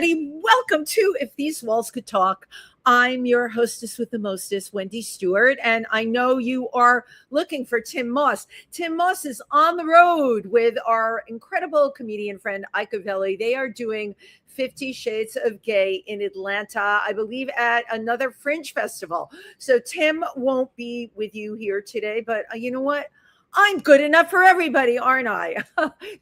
everybody. Welcome to If These Walls Could Talk. I'm your hostess with the mostest, Wendy Stuart, and I know you are looking for Tym Moss. Tym Moss is on the road with our incredible comedian friend, Ike Velli. They are doing 50 Shades of Gay in Atlanta, I believe at another Fringe festival. So Tym won't be with you here today, but you know what? I'm good enough for everybody, aren't I?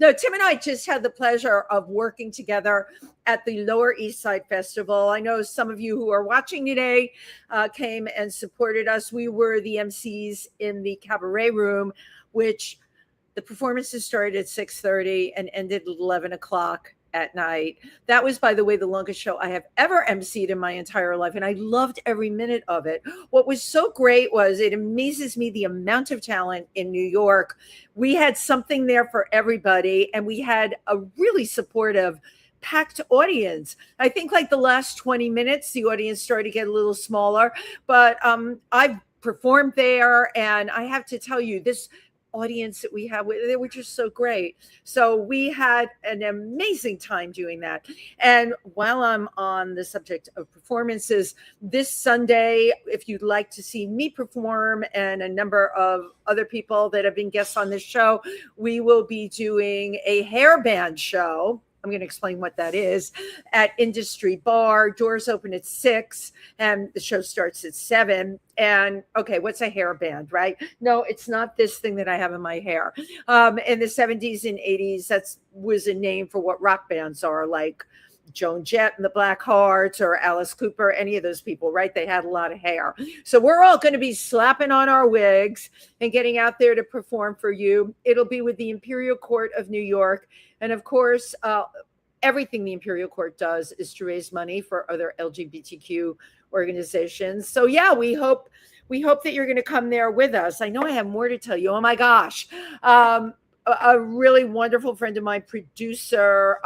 No, Tym and I just had the pleasure of working together at the Lower Eastside Festival. I know some of you who are watching today came and supported us. We were the MCs in the cabaret room, which the performances started at 6:30 and ended at 11 o'clock at night. That was, by the way, the longest show I have ever emceed in my entire life, and I loved every minute of it. What was so great was it amazes me the amount of talent in New York. We had something there for everybody, and we had a really supportive, packed audience. I think like the last 20 minutes, the audience started to get a little smaller, but I've performed there, and I have to tell you, this audience that we have, they were just so great. So we had an amazing time doing that. And while I'm on the subject of performances, this Sunday, if you'd like to see me perform and a number of other people that have been guests on this show, we will be doing a hair band show. I'm going to explain what that is at Industry Bar. Doors open at 6 and the show starts at 7. And okay, what's a hair band, right? No, it's not this thing that I have in my hair. In the 70s and 80s, that was a name for what rock bands are, like Joan Jett and the Black Hearts or Alice Cooper, any of those people, right? They had a lot of hair. So we're all going to be slapping on our wigs and getting out there to perform for you. It'll be with the Imperial Court of New York. And of course, everything the Imperial Court does is to raise money for other LGBTQ organizations. So yeah, we hope that you're going to come there with us. I know I have more to tell you. Oh my gosh. A really wonderful friend of mine, producer,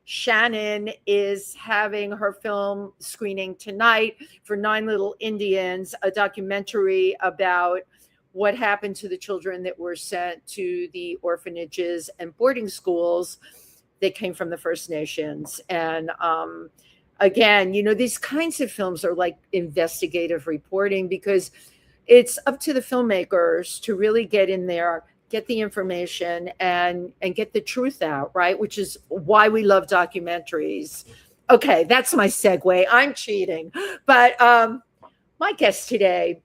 Shannon, is having her film screening tonight for 9 Little Indians, a documentary about what happened to the children that were sent to the orphanages and boarding schools that came from the First Nations. And again, you know, these kinds of films are like investigative reporting because it's up to the filmmakers to really get in there, get the information and get the truth out, right? Which is why we love documentaries. Okay, that's my segue. I'm cheating. But my guest today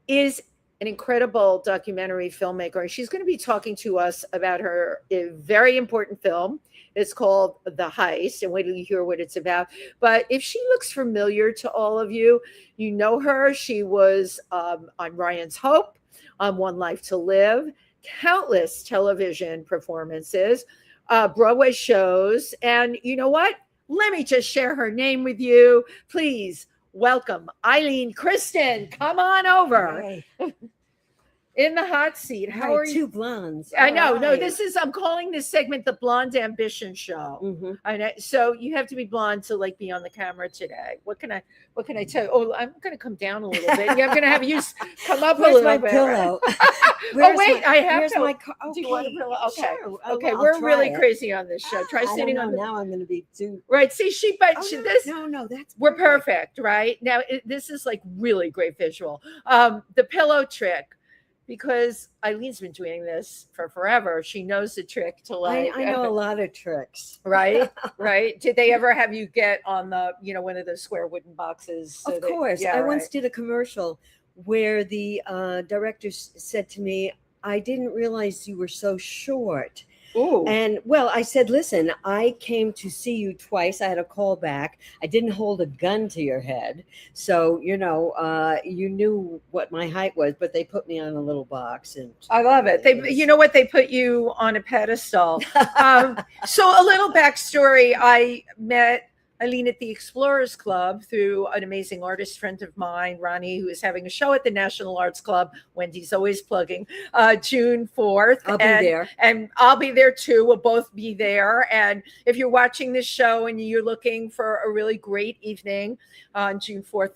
is an incredible documentary filmmaker, and she's going to be talking to us about her very important film. It's called The Heist, and wait till you hear what it's about. But if she looks familiar to all of you, you know her. She was on Ryan's Hope, on One Life to Live, countless television performances, Broadway shows, and you know what? Let me just share her name with you. Please welcome Ilene Kristen. Come on over. Hey. In the hot seat. How are you? Two blondes. I know. No, I'm calling this segment the Blonde Ambition Show. Mm-hmm. I know. So you have to be blonde to like be on the camera today. What can I tell you? Oh, I'm going to come down a little bit. Yeah, I'm going to have you come up Where's a little my bit. pillow? Oh, wait, I have Where's to. my Do you want a pillow? Okay. Sure. Okay, I'll we're try really it. crazy on this show. Try I sitting don't on know. the. Now I'm going to be too. Right. See, No, that's we're perfect, right? Now, this is like really great visual. The pillow trick. Because Ilene's been doing this for forever. She knows the trick to like. I know a lot of tricks. Right, right. Did they ever have you get on the, one of those square wooden boxes? Of course. I once did a commercial where the director said to me, I didn't realize you were so short. Ooh. And well, I said, listen, I came to see you twice. I had a call back. I didn't hold a gun to your head. So, you knew what my height was, but they put me on a little box. And I love it. You know what? They put you on a pedestal. So a little backstory. I met Ilene at the Explorers Club through an amazing artist friend of mine, Ronnie, who is having a show at the National Arts Club. Wendy's always plugging, June 4th. I'll be there. And I'll be there too. We'll both be there. And if you're watching this show and you're looking for a really great evening on June 4th,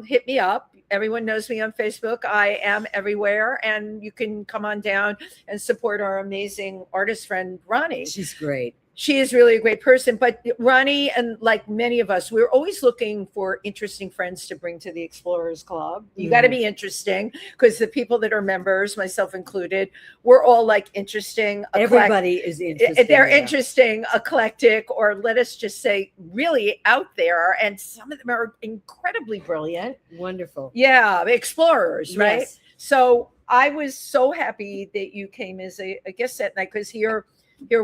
hit me up. Everyone knows me on Facebook. I am everywhere. And you can come on down and support our amazing artist friend, Ronnie. She's great. She is really a great person. But Ronnie, and like many of us, we're always looking for interesting friends to bring to the Explorers Club. You got to be interesting, because the people that are members, myself included, we're all like interesting. Everybody is interesting. They're interesting, eclectic, or let us just say really out there. And some of them are incredibly brilliant. Wonderful. Yeah, explorers, right? Yes. So I was so happy that you came as a guest that night, because here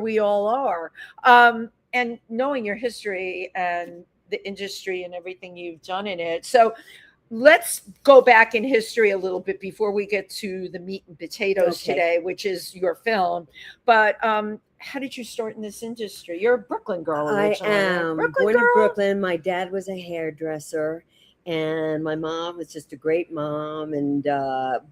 we all are. And knowing your history and the industry and everything you've done in it. So let's go back in history a little bit before we get to the meat and potatoes today, which is your film. But how did you start in this industry? You're a Brooklyn girl originally. I am born in Brooklyn. My dad was a hairdresser, and my mom was just a great mom. And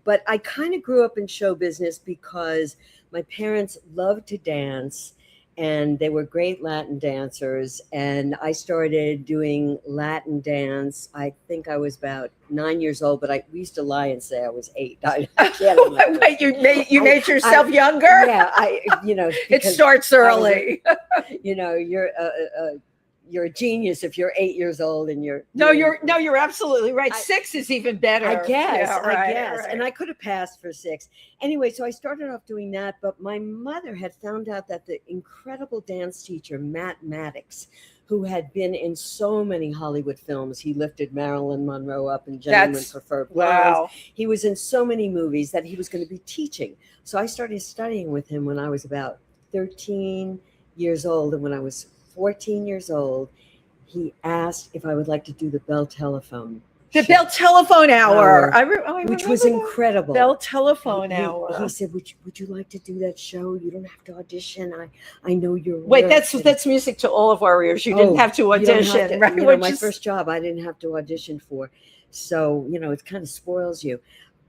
but I kind of grew up in show business because my parents loved to dance, and they were great Latin dancers. And I started doing Latin dance. I think I was about 9 years old, but we used to lie and say I was 8. I can't remember. Wait, you made yourself younger? Yeah, it starts early. You're a genius if you're 8 years old and you're you're absolutely right. 6 is even better. I guess. Right. And I could have passed for 6. Anyway, so I started off doing that, but my mother had found out that the incredible dance teacher, Matt Maddox, who had been in so many Hollywood films, he lifted Marilyn Monroe up in Gentlemen Prefer Blondes. Wow. He was in so many movies that he was going to be teaching. So I started studying with him when I was about 13 years old, and when I was 14 years old, he asked if I would like to do the Bell Telephone. The Bell Telephone Hour. Which was incredible. Bell Telephone Hour. He said, would you like to do that show? You don't have to audition. I know you're Wait, that's music to all of our ears. You didn't have to audition. Right? My first job I didn't have to audition for. So, it kind of spoils you.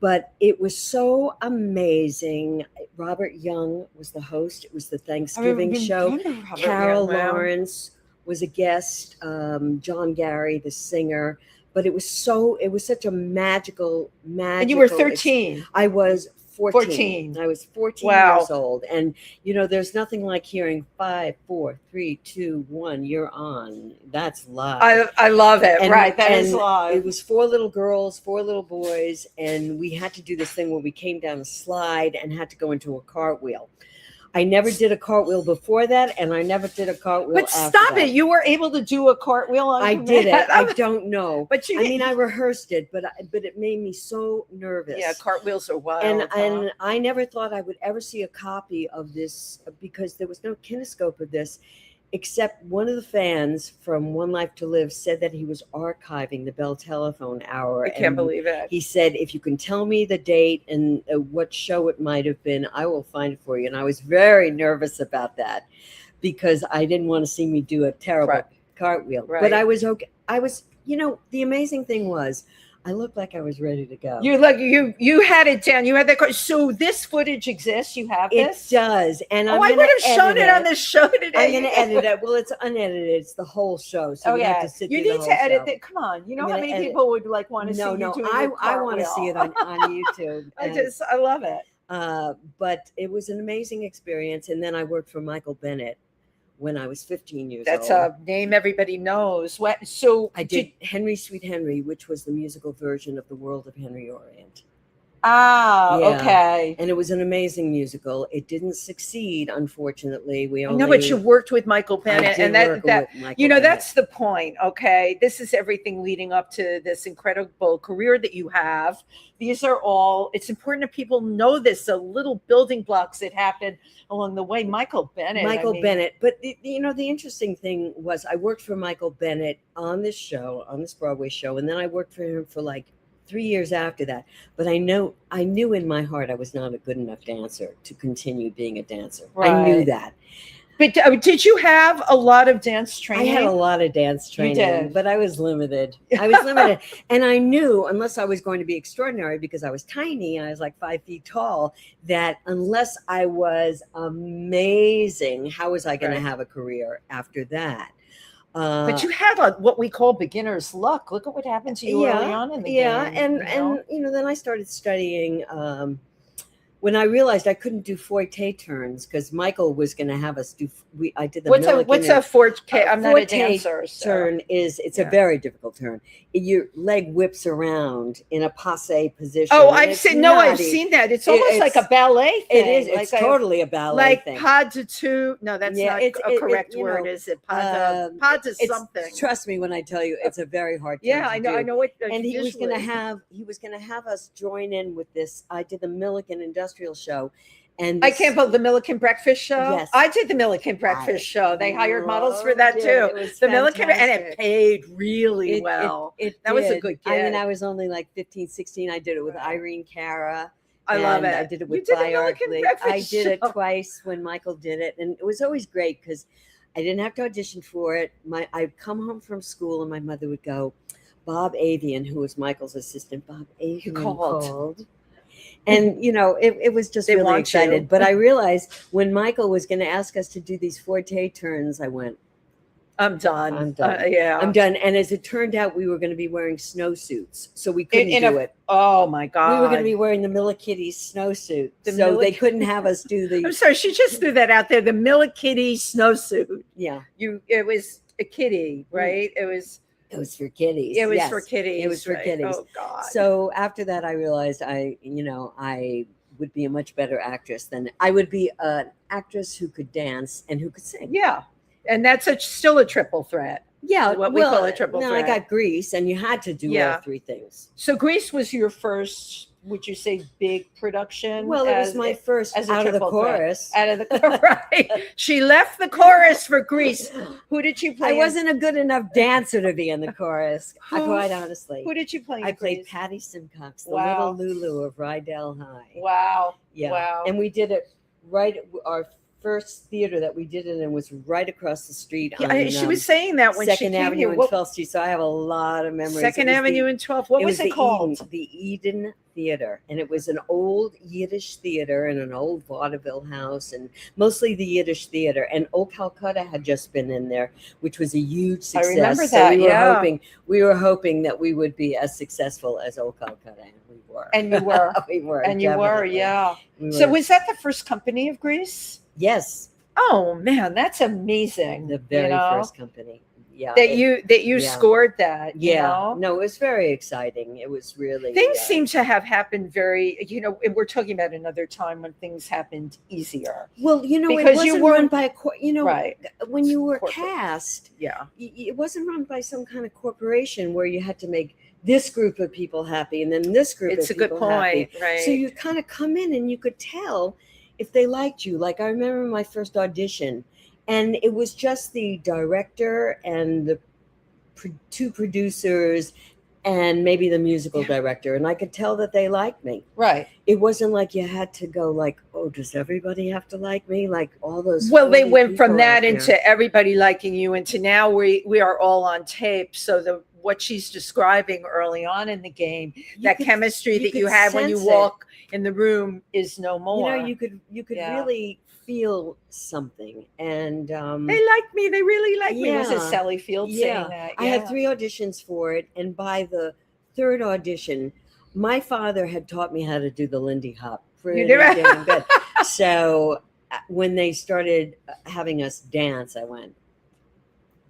But it was so amazing. Robert Young was the host. It was the Thanksgiving show. Carol Lawrence was a guest. John Gary, the singer. But it was such a magical. And you were 13. I was 14. I was 14 years old. And, there's nothing like hearing 5, 4, 3, 2, 1, you're on. That's live. I love it. And, that is live. It was 4 little girls, 4 little boys. And we had to do this thing where we came down a slide and had to go into a cartwheel. I never did a cartwell before that, and I never did a cartwheel after that. But stop it. You were able to do a cartwheel on I did it. I don't know. But I rehearsed it, but it made me so nervous. Yeah, cartwheels are wild. And I never thought I would ever see a copy of this, because there was no kinescope of this, except one of the fans from One Life to Live said that he was archiving the Bell Telephone Hour. I can't believe it. He said, if you can tell me the date and what show it might have been, I will find it for you. And I was very nervous about that, because I didn't want to see me do a terrible cartwheel. Right. But I was okay. The amazing thing was, I looked like I was ready to go. You had it down. You had that. So this footage exists. You have this? It does. And I would have shown it on this show today. I'm going to edit it. Well, it's unedited. It's the whole show. So you have to sit you through need the to whole edit show. it. Come on. You know how many people would want to see you doing I want to see it on YouTube. I love it. But it was an amazing experience. And then I worked for Michael Bennett when I was 15 years old. That's a name everybody knows. So I did Henry Sweet Henry, which was the musical version of The World of Henry Orient. Okay. And it was an amazing musical. It didn't succeed, unfortunately. But you worked with Michael Bennett, and that's the point. Okay, this is everything leading up to this incredible career that you have. These are all. It's important that people know this. The little building blocks that happened along the way. Michael Bennett. But the interesting thing was, I worked for Michael Bennett on this Broadway show, and then I worked for him for like 3 years after that. But I knew in my heart I was not a good enough dancer to continue being a dancer. Right. I knew that. But did you have a lot of dance training? I had a lot of dance training, but I was limited. And I knew, unless I was going to be extraordinary, because I was tiny, I was like 5 feet tall, that unless I was amazing, how was I going to have a career after that? But you had what we call beginner's luck. Look at what happened to you early on in the game. And then I started studying when I realized I couldn't do forte turns because Michael was going to have us do. I did the what's a forte? I'm not a dancer. Turn it's a very difficult turn. Your leg whips around in a passe position. Oh, I've seen that. It's almost like a ballet thing. It is. It's totally a ballet thing. Like pas de two. No, that's not a correct word, is it? Pas de something. Trust me when I tell you, it's a very hard. Yeah, I know. I know what. And he was going to have us join in with this. I did the Milliken Industrial Show, and I can't believe the Milliken Breakfast Show. Yes, I did the Milliken Breakfast Show. They hired models for that too. The Milliken, and it paid really well. That was a good gig. I mean, I was only like 15, 16. I did it with Irene Cara. I love it. I did it with Biarkley. I did it twice when Michael did it, and it was always great because I didn't have to audition for it. I'd come home from school, and my mother would go, Bob Avian, who was Michael's assistant, Bob Avian called. And, it was just really excited. But I realized when Michael was going to ask us to do these forte turns, I went, I'm done. I'm done. I'm done. And as it turned out, we were going to be wearing snowsuits. So we couldn't do it. Oh, my God. We were going to be wearing the Millikitty snowsuit. They couldn't have us do the... I'm sorry. She just threw that out there. The Millikitty snowsuit. Yeah. It was a kitty, right? It was for kiddies. It was for kiddies. It was for kiddies. Oh, God. So after that, I realized I would be a much better actress than I would be an actress who could dance and who could sing. Yeah. And that's still a triple threat. Yeah. What we call a triple threat. I got Grease, and you had to do all three things. So Grease was your first, would you say, big production? Well, it was my first out of the chorus. Out of the chorus, right. She left the chorus for Grease. Who did you play? I wasn't a good enough dancer to be in the chorus, quite honestly. Who did you play in I played Grease? Patty Simcox, the little Lulu of Rydell High. Wow. Yeah. Wow. And we did it our first theater that we did it in was right across the street. She was saying that when she came Avenue here. and 12th Street. So I have a lot of memories. Second Avenue and 12th. What was it called? The Eden Theater, and it was an old Yiddish theater in an old vaudeville house, and mostly the Yiddish theater. And Old Calcutta had just been in there, which was a huge success. I remember that. So we were hoping that we would be as successful as Old Calcutta, and we were. And you were. We were. And definitely. You were, yeah. So was that the first company of Grease? Yes. Oh man, that's amazing. The very first company. Yeah. That you scored that. Yeah. No, it was very exciting. It was really things seem to have happened very, and we're talking about another time when things happened easier. Well, because it wasn't run by right. When you were cast, it wasn't run by some kind of corporation where you had to make this group of people happy and then this group of people happy. It's a good point, right? So you kind of come in and you could tell if they liked you. Like I remember my first audition, and it was just the director and the two producers and maybe the musical director, and I could tell that they liked me. Right. It wasn't like you had to go like, oh, does everybody have to like me? Like all those. Well, they went from that into everybody liking you, into now we are all on tape. So what she's describing early on in the game, that chemistry that you had when you walk in the room is no more. You could really feel something, and they like me. They really like me. Was it Sally Field saying that? I had 3 auditions for it, and by the 3rd audition, my father had taught me how to do the Lindy Hop pretty damn good. So when they started having us dance, I went,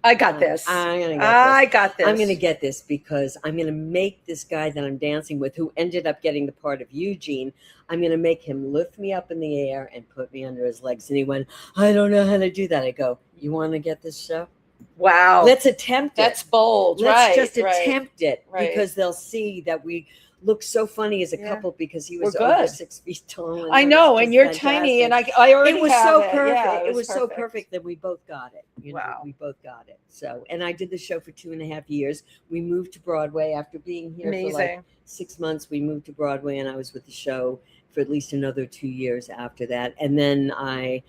I got this. I got this. I'm going to get this because I'm going to make this guy that I'm dancing with, who ended up getting the part of Eugene, I'm going to make him lift me up in the air and put me under his legs. And he went, I don't know how to do that. I go, you want to get this show? Wow. Let's attempt it. That's bold. Let's just attempt it because they'll see that we look so funny as a couple because he was over 6 feet tall. I know, and you're tiny, and I already it was have so it. perfect. Yeah, it was so perfect that we both got it. Wow. We both got it. So, and I did the show for 2.5 years. We moved to Broadway after being here for like 6 months. We moved to Broadway, and I was with the show for at least another 2 years after that. And then I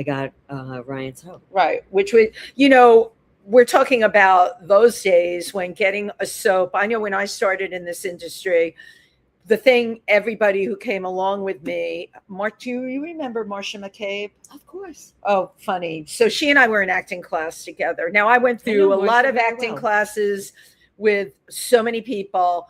got Ryan's Hope. Right, which was, we're talking about those days when getting a soap. I know when I started in this industry, the thing, everybody who came along with me, do you remember Marcia McCabe? Of course. Oh, funny. So she and I were in acting class together. Now I went through a lot of acting classes with so many people.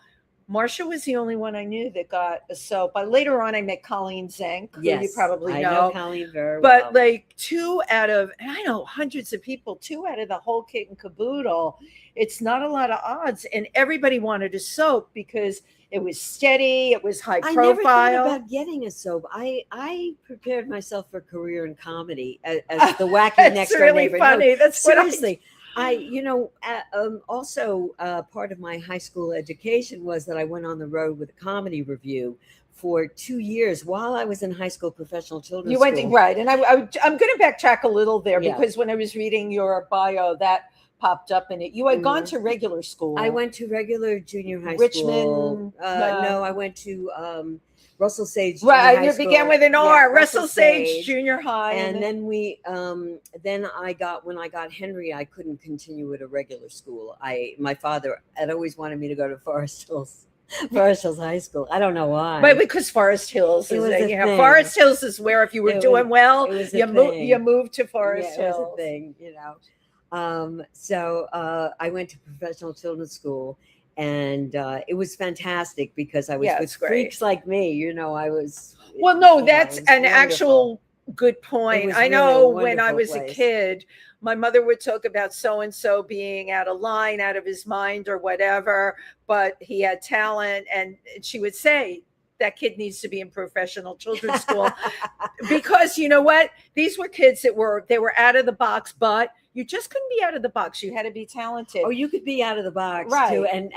Marsha was the only one I knew that got a soap. But later on, I met Colleen Zink, who Yes, you probably I know. know Colleen very But well. like two out of, and I know hundreds of people, two out of the whole kit and caboodle, it's not a lot of odds. And everybody wanted a soap because it was steady, it was high I never thought profile. about getting a soap. I prepared myself for a career in comedy as the wacky next door really neighbor. funny. No, That's what seriously. Also part of my high school education was that I went on the road with a comedy review for 2 years while I was in high school professional children's you went school. right. And I'm going to backtrack a little there Yeah. because when I was reading your bio, that popped up in it. You had gone to regular school. I went to regular junior high Richmond, school. No, I went to Russell Sage. Right, you began with an R. Yeah, Russell Sage Junior High, and then when I got Henry, I couldn't continue at a regular school. My father had always wanted me to go to Forest Hills High School. I don't know why. But because Forest Hills is Forest Hills is where if you were doing well, you moved to Forest Hills. It was a thing, So I went to professional children's school. And it was fantastic because I was with freaks like me. I was. Well, no, that's an actual good point. I know when I was a kid, my mother would talk about so-and-so being out of line, out of his mind or whatever, but he had talent. And she would say, that kid needs to be in professional children's school because you know what? These were kids that were out of the box, but you just couldn't be out of the box. You had to be talented. Oh, you could be out of the box right. too. And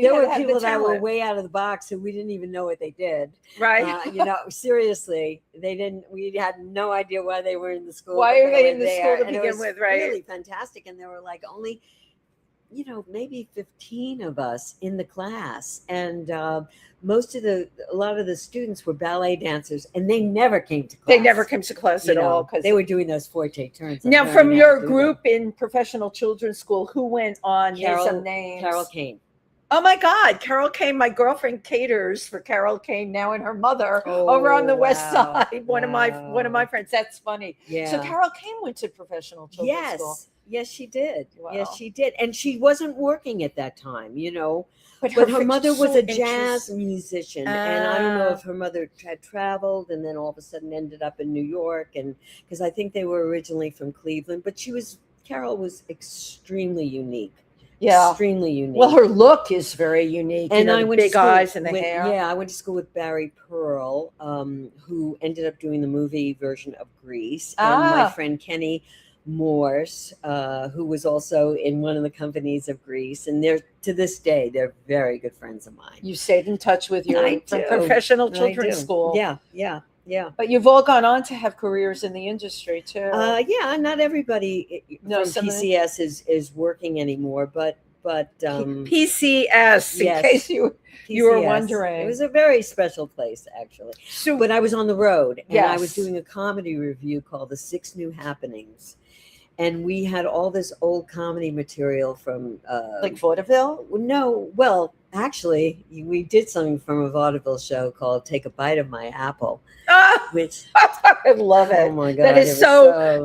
there were people that were way out of the box who we didn't even know what they did. Right. Seriously, they didn't. We had no idea why they were in the school. Why are they in the school to begin with? Right. Really fantastic, and there were like only, maybe 15 of us in the class, and a lot of the students were ballet dancers, and they never came to class. They never came to class at all because they were doing those forte turns. Now, from your group in professional children's school, who went on? Some names. Carol Kane. Oh my God, Carol Kane! My girlfriend caters for Carol Kane now and her mother over on the West Side. One of my friends. That's funny. Yeah. So Carol Kane went to professional children's school. Yes, she did. Wow. Yes, she did. And she wasn't working at that time, But her mother was a jazz musician. And I don't know if her mother had traveled and then all of a sudden ended up in New York. And because I think they were originally from Cleveland. But Carol was extremely unique. Yeah. Extremely unique. Well, her look is very unique. And I went big eyes and the hair. Yeah, I went to school with Barry Pearl, who ended up doing the movie version of Grease. And my friend Kenny Morse, who was also in one of the companies of Grease, and to this day they're very good friends of mine. You stayed in touch with your professional children's school. Yeah. But you've all gone on to have careers in the industry too. Not everybody from PCS is working anymore, but PCS, in case you were wondering. It was a very special place, actually. So, but I was on the road, and I was doing a comedy review called The 6 New Happenings. And we had all this old comedy material from like vaudeville? No, well, actually, we did something from a vaudeville show called "Take a Bite of My Apple," which I love it. Oh my God,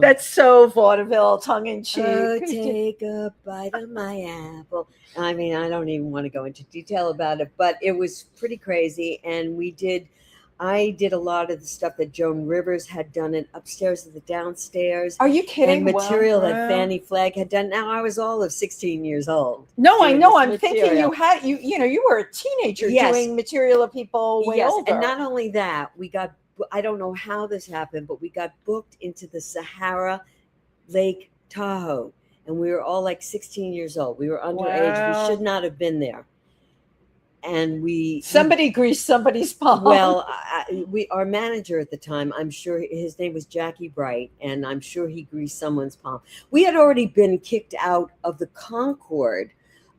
that's so vaudeville, tongue in cheek. Oh, take a bite of my apple. I mean, I don't even want to go into detail about it, but it was pretty crazy, and I did a lot of the stuff that Joan Rivers had done in Upstairs and the Downstairs. Are you kidding? And material that Fannie Flagg had done. Now I was all of 16 years old. No, I know. I'm thinking you were a teenager doing material of people way older. And not only that, I don't know how this happened, but we got booked into the Sahara Lake Tahoe. And we were all like 16 years old. We were underage. Wow. We should not have been there. And somebody greased somebody's palm. Well, our manager at the time, I'm sure his name was Jackie Bright, and I'm sure he greased someone's palm. We had already been kicked out of the Concord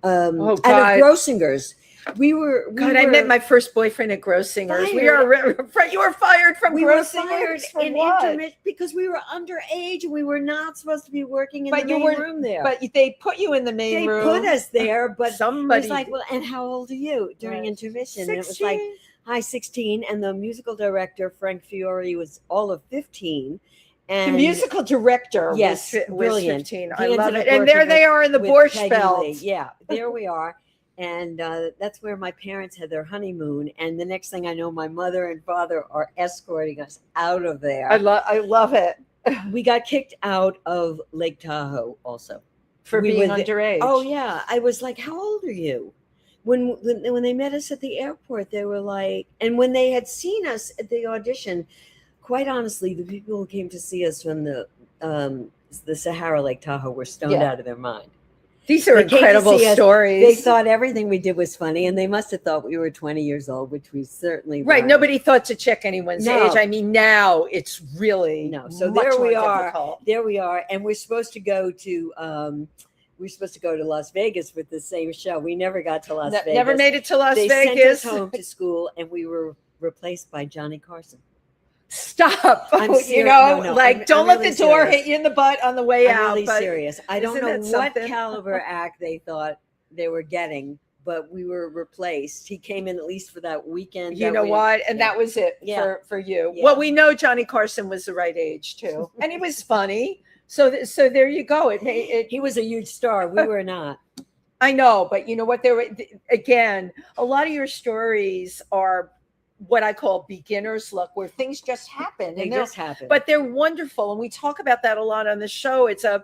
out of Grossinger's. I met my first boyfriend at Grossinger's. You were fired from Grossinger's in intermission because we were underage and we were not supposed to be working in the main room there. But they put you in the main room. They put us there, but somebody was like, well, and how old are you during intermission? 16. And it was like, hi, 16. And the musical director, Frank Fiore, was all of 15. And the musical director was brilliant. 15. I love it. And there they are in the Borscht Belt. Yeah, there we are. And that's where my parents had their honeymoon. And the next thing I know, my mother and father are escorting us out of there. I love it. We got kicked out of Lake Tahoe also. For being underage. Oh, yeah. I was like, how old are you? When they met us at the airport, they were like, and when they had seen us at the audition, quite honestly, the people who came to see us from the Sahara Lake Tahoe were stoned out of their mind. These are incredible stories. They thought everything we did was funny, and they must have thought we were 20 years old, which we certainly right. weren't. Nobody thought to check anyone's age. I mean, now it's really so much there we more are. difficult. There we are, and we're supposed to go to Las Vegas with the same show. We never got to Las Vegas. Never made it to Las Vegas. They sent us home to school, and we were replaced by Johnny Carson. Stop. I'm don't I'm let the door serious. hit you in the butt on the way out. I'm really serious. I don't know what something? caliber act they thought they were getting, but we were replaced. He came in at least for that weekend. You know what? And that was it for you. Yeah. Well, we know Johnny Carson was the right age too. And he was funny. So there you go. He was a huge star. We were not. I know, but you know what? Again, a lot of your stories are what I call beginner's luck, where things just happen. They just happen. But they're wonderful. And we talk about that a lot on the show. It's a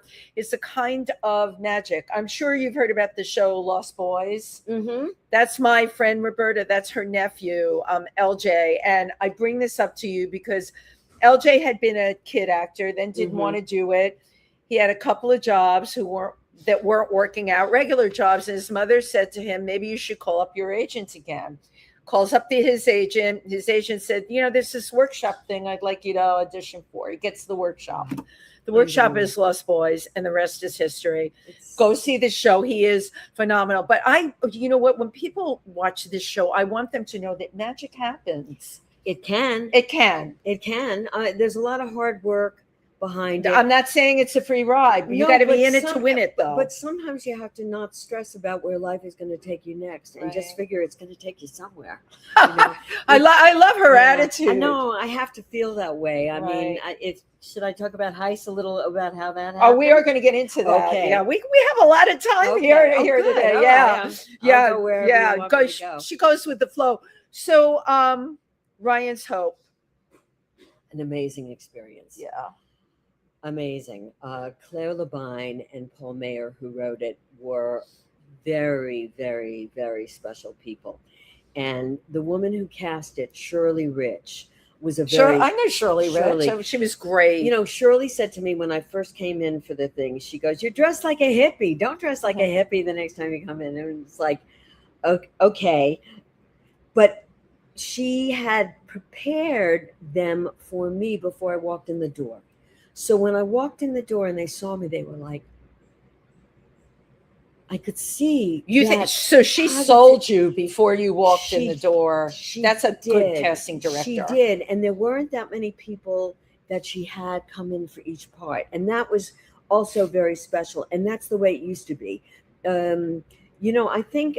kind of magic. I'm sure you've heard about the show Lost Boys. Mm-hmm. That's my friend Roberta. That's her nephew, LJ. And I bring this up to you because LJ had been a kid actor, then didn't want to do it. He had a couple of jobs that weren't working out, regular jobs. And his mother said to him, maybe you should call up your agent again. Calls up to his agent. His agent said, there's this workshop thing I'd like you to audition for. He gets the workshop. The workshop is Lost Boys, and the rest is history. Go see the show. He is phenomenal. But you know what? When people watch this show, I want them to know that magic happens. It can. There's a lot of hard work behind it. I'm not saying it's a free ride. You got to be in it to win it, though. But sometimes you have to not stress about where life is going to take you next, and just figure it's going to take you somewhere. I love her attitude. I know. I have to feel that way. I mean, should I talk about Heist a little about how that happened? Oh, we are going to get into that. Okay. Yeah, we have a lot of time here today. All yeah, right. Go. She goes with the flow. So, Ryan's Hope, an amazing experience. Yeah. Amazing. Claire Labine and Paul Mayer, who wrote it, were very, very, very special people. And the woman who cast it, Shirley Rich, was a very... I know Shirley Rich. She was great. Shirley said to me when I first came in for the thing, she goes, "You're dressed like a hippie. Don't dress like a hippie the next time you come in." And it's like, okay. But she had prepared them for me before I walked in the door. So when I walked in the door and they saw me, they were like, I could see. So she sold you before you walked in the door. That's a good casting director. She did. And there weren't that many people that she had come in for each part. And that was also very special. And that's the way it used to be. I think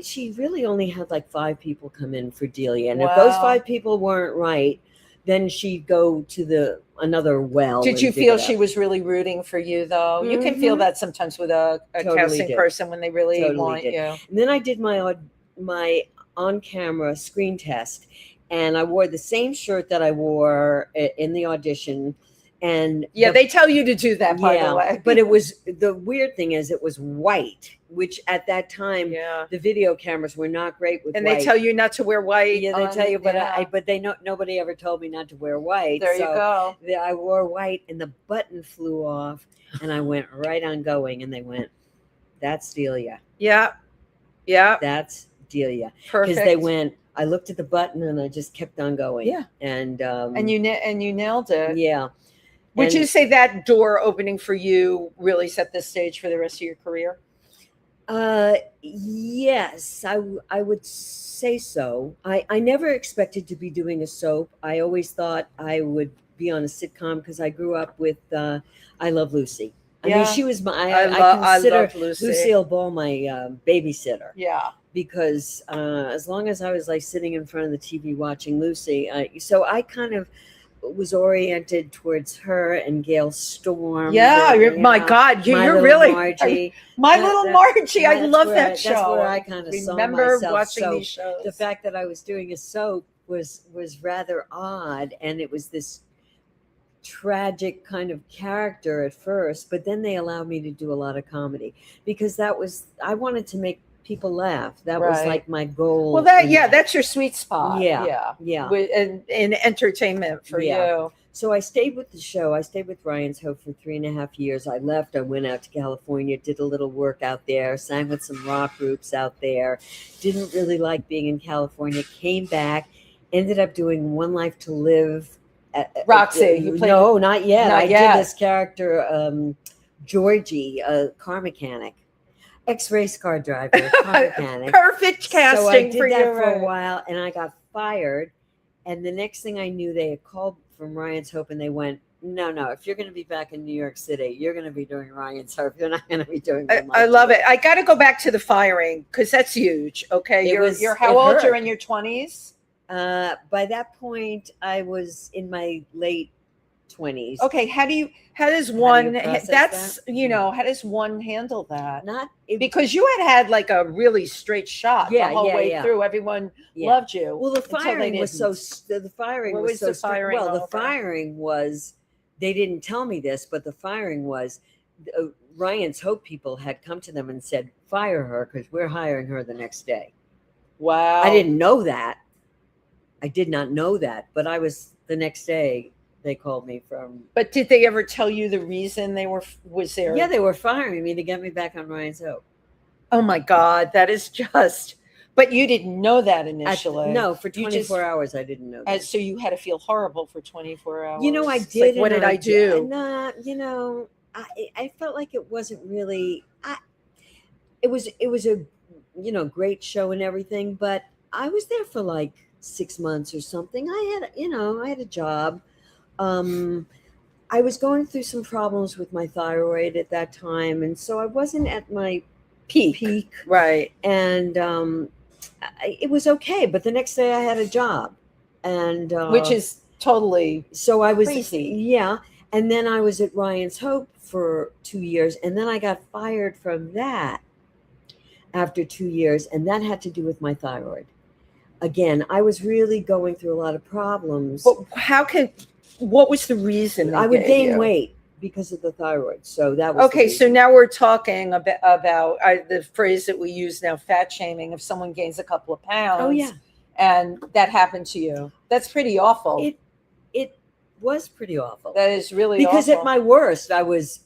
she really only had like 5 people come in for Delia. And if those 5 people weren't right, then she'd go to another well. Did you feel she was really rooting for you, though? Mm-hmm. You can feel that sometimes with a casting person when they really want you. And then I did my on-camera screen test, and I wore the same shirt that I wore in the audition. And they tell you to do that, by the way. But the weird thing is it was white, which at that time, the video cameras were not great with white. And they tell you not to wear white. Yeah, they tell you, but nobody ever told me not to wear white. There you go. I wore white, and the button flew off, and I went right on going, and they went, "That's Delia." Yeah. That's Delia. Perfect. Because they went, I looked at the button, and I just kept on going. Yeah. And you nailed it. Yeah. Would you say that door opening for you really set the stage for the rest of your career? Yes, I would say so. I never expected to be doing a soap. I always thought I would be on a sitcom because I grew up with I Love Lucy. I mean, she was I consider Lucille Ball my babysitter. Yeah. Because as long as I was like sitting in front of the TV watching Lucy, so I kind of was oriented towards her and Gail Storm. Yeah, my know, God, My you're Little really Margie. My Little Margie. I love that show. That's where I kind of saw remember myself. watching So these shows. the fact that I was doing a soap was rather odd, and it was this tragic kind of character at first, but then they allowed me to do a lot of comedy because I wanted to make people laugh. That was Right. like my goal. Well, that's your sweet spot. Yeah. In entertainment for you. So I stayed with the show. I stayed with Ryan's Hope for 3.5 years. I left. I went out to California, did a little work out there, sang with some rock groups out there. Didn't really like being in California. Came back, ended up doing One Life to Live. Roxy, you played? No, not yet. Not I yet. did this character, Georgie, a car mechanic, ex-race car driver, car mechanic. Perfect casting so I did for that you. for a while, and I got fired. And the next thing I knew, they had called from Ryan's Hope, and they went, no, if you're going to be back in New York City, you're going to be doing Ryan's Hope. You're not going to be doing I love it. I got to go back to the firing because that's huge. Okay, you're how old? Hurt. You're in your 20s. By that point, I was in my late 20s. Okay, how does one handle that? Because you had like a really straight shot the whole way through. Everyone loved you. Well, the firing was so the firing was, they didn't tell me this, but the firing was Ryan's Hope people had come to them and said, fire her because we're hiring her the next day. Wow. I didn't know that. I did not know that, but the next day they called me from. But did they ever tell you the reason was there? Yeah, they were firing me to get me back on Ryan's Hope. Oh my God, that is just. But you didn't know that initially. No, for 24 hours I didn't know that. So you had to feel horrible for 24 hours. I did. Like, what did I do? I felt like it wasn't really. It was a great show and everything, but I was there for like 6 months or something. I had a job. I was going through some problems with my thyroid at that time, and so I wasn't at my peak. Right. And it was okay, but the next day I had a job, and which is totally so I was crazy. Yeah, and then I was at Ryan's Hope for 2 years, and then I got fired from that after 2 years, and that had to do with my thyroid. Again, I was really going through a lot of problems. But what was the reason? I would gain weight because of the thyroid. So that was okay. So now we're talking about the phrase that we use now, fat shaming. If someone gains a couple of pounds, oh yeah, and that happened to you, that's pretty awful. It was pretty awful. That is really because awful. At my worst, I was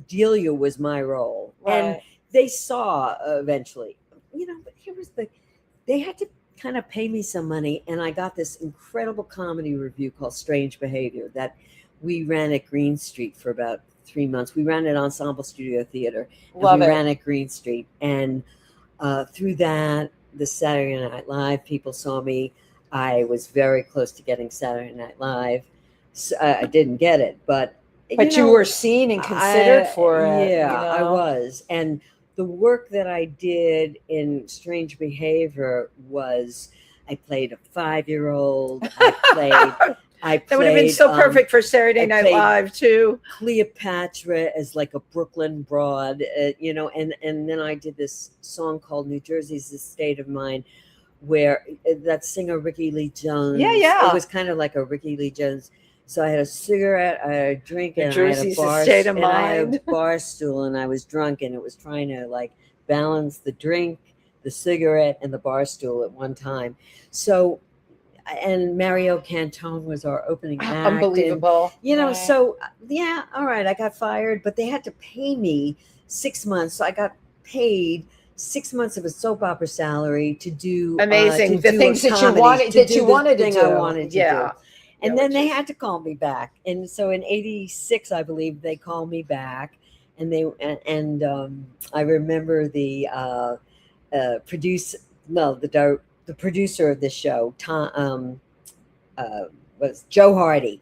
Delia was my role, right. And they saw eventually. But here was they had to kind of pay me some money, and I got this incredible comedy review called Strange Behavior that we ran at Green Street for about 3 months. We ran at Ensemble Studio Theater. Love it. We ran at Green Street, and through that, the Saturday Night Live people saw me. I was very close to getting Saturday Night Live. So, I didn't get it, but you were seen and considered for it. Yeah, I was, and the work that I did in Strange Behavior was I played a 5-year-old. That would have been so perfect for Saturday Night Live too. Cleopatra as like a Brooklyn broad, and then I did this song called New Jersey's the State of Mind, where that singer Ricky Lee Jones. Yeah. It was kind of like a Ricky Lee Jones. So I had a cigarette, I had a drink, and I had a bar stool, and I was drunk, and it was trying to like balance the drink, the cigarette, and the bar stool at one time. So, and Mario Cantone was our opening act. Unbelievable. And, right. So yeah, all right, I got fired, but they had to pay me 6 months. So I got paid 6 months of a soap opera salary to do amazing the things that you wanted to do. I wanted to do. And then they had to call me back. And so in 86, I believe they called me back, and I remember the producer of the show, was Joe Hardy.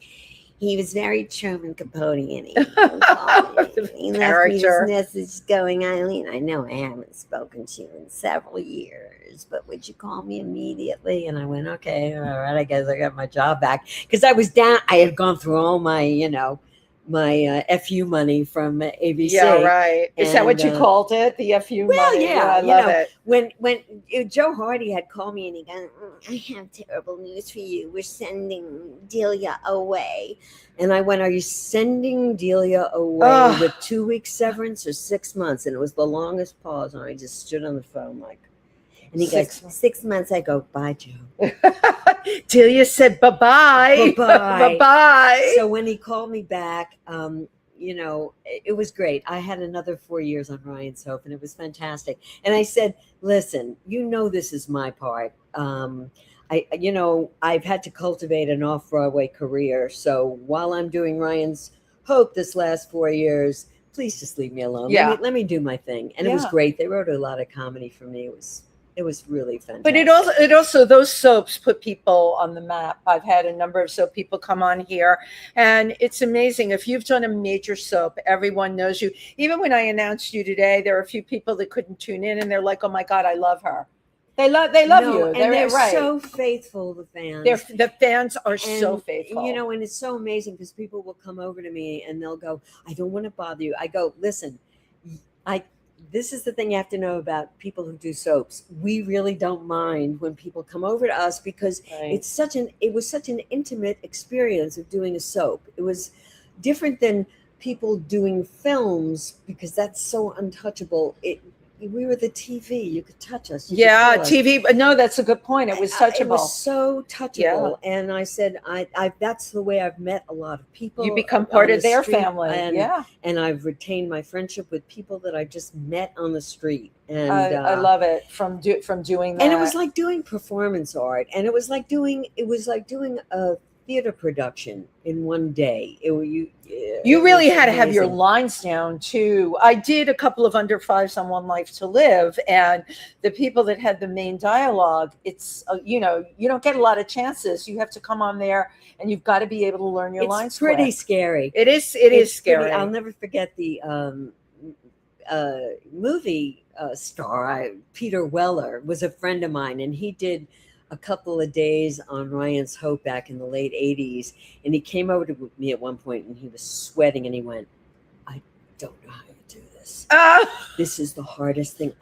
He was very Truman Capote, and he left me this message going, Ilene, I know I haven't spoken to you in several years, but would you call me immediately? And I went, okay, all right, I guess I got my job back. Because I was down, I had gone through all my, my FU money from ABC. Yeah, right. Is that what you called it? The FU money? Yeah, I love it. When Joe Hardy had called me and he goes, I have terrible news for you. We're sending Delia away. And I went, are you sending Delia away with 2 weeks severance or 6 months? And it was the longest pause. And I just stood on the phone like, and he goes, 6 months. I go, bye, Joe. Delia said, bye-bye. Bye-bye. Bye-bye. So when he called me back, it was great. I had another 4 years on Ryan's Hope, and it was fantastic. And I said, listen, this is my part. I've had to cultivate an off-Broadway career. So while I'm doing Ryan's Hope this last 4 years, please just leave me alone. Yeah. Let me do my thing. And it was great. They wrote a lot of comedy for me. It was really fantastic. But it also those soaps put people on the map. I've had a number of soap people come on here, and it's amazing. If you've done a major soap, everyone knows you. Even when I announced you today, there are a few people that couldn't tune in, and they're like, "Oh my God, I love her." They love you. And they're so faithful, the fans. The fans are so faithful. And it's so amazing because people will come over to me and they'll go, I don't want to bother you. I go, listen, this is the thing you have to know about people who do soaps. We really don't mind when people come over to us because it was such an intimate experience of doing a soap. It was different than people doing films because that's so untouchable. We were the TV. You could touch us. TV. But no, that's a good point. It was touchable. It was so touchable. Yeah. And I said, I that's the way I've met a lot of people. You become part of their family. And I've retained my friendship with people that I just met on the street. And I love it from doing that. And it was like doing performance art. And it was like doing a theater production in one day. You really had to have your lines down too. I did a couple of under fives on One Life to Live, and the people that had the main dialogue, it's you don't get a lot of chances. You have to come on there and you've got to be able to learn your lines. It's pretty scary. It is scary. I'll never forget the movie star. Peter Weller was a friend of mine, and he did a couple of days on Ryan's Hope back in the late 80s. And he came over to me at one point and he was sweating and he went, I don't know how to do this. This is the hardest thing.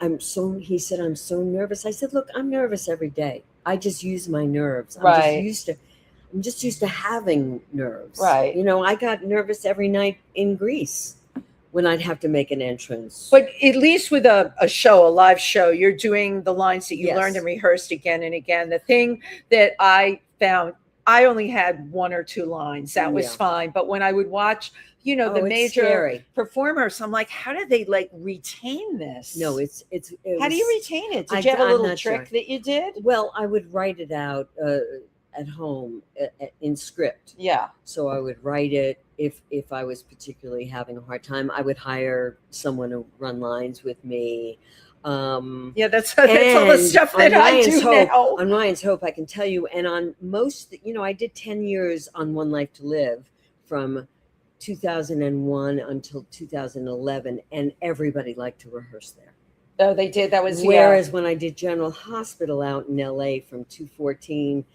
He said, I'm so nervous. I said, look, I'm nervous every day. I just use my nerves. I'm just used to having nerves. Right. I got nervous every night in Greece when I'd have to make an entrance. But at least with a live show, you're doing the lines that you learned and rehearsed again and again. The thing that I found, I only had 1 or 2 lines. That was fine. But when I would watch, the major performers, I'm like, how did they retain this? No, how do you retain it? Did you have a little trick that you did? Well, I would write it out at home in script. Yeah. So I would write it. If I was particularly having a hard time, I would hire someone to run lines with me. That's all the stuff that I do now. On Ryan's Hope, I can tell you, and on most, I did 10 years on One Life to Live from 2001 until 2011, and everybody liked to rehearse there. Oh, they did. That was whereas when I did General Hospital out in LA from 2014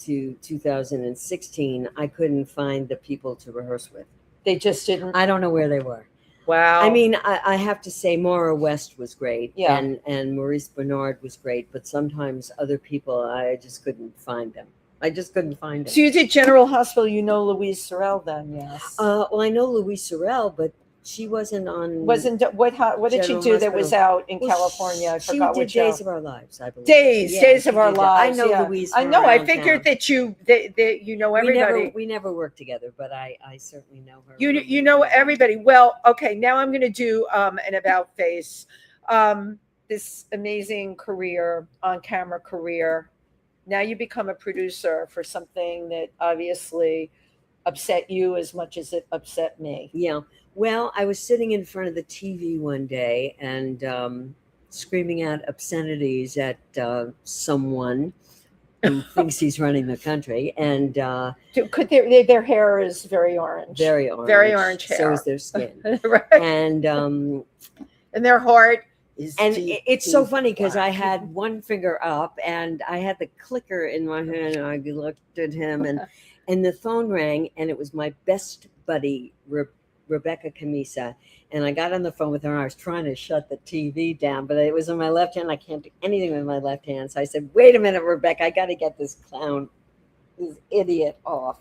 to 2016, I couldn't find the people to rehearse with. They just didn't. I don't know where they were. Wow. I mean, I have to say Maura West was great. Yeah. And Maurice Bernard was great, but sometimes other people, I just couldn't find them. So you did General Hospital. Louise Sorel then, yes. Well, I know Louise Sorel, but she wasn't on. What did she do Hospital. That was out in California? I forgot she what did show. Days of Our Lives, I believe. Days of Our Lives. I know Louise. I know. I figured that you know everybody. We never worked together, but I certainly know her. You know everybody. Well, okay. Now I'm going to do an about face. This amazing career, on camera career. Now you become a producer for something that obviously upset you as much as it upset me. Yeah. Well, I was sitting in front of the TV one day and screaming out obscenities at someone who thinks he's running the country. And Could their hair is very orange. very orange. Very orange hair. So is their skin. Right. And their heart is and deep, it's so deep funny because I black. had one finger up and I had the clicker in my hand and I looked at him and the phone rang and it was my best buddy, Rebecca Camisa. And I got on the phone with her and I was trying to shut the TV down, but it was in my left hand. I can't do anything with my left hand. So I said, wait a minute, Rebecca, I got to get this clown, this idiot off.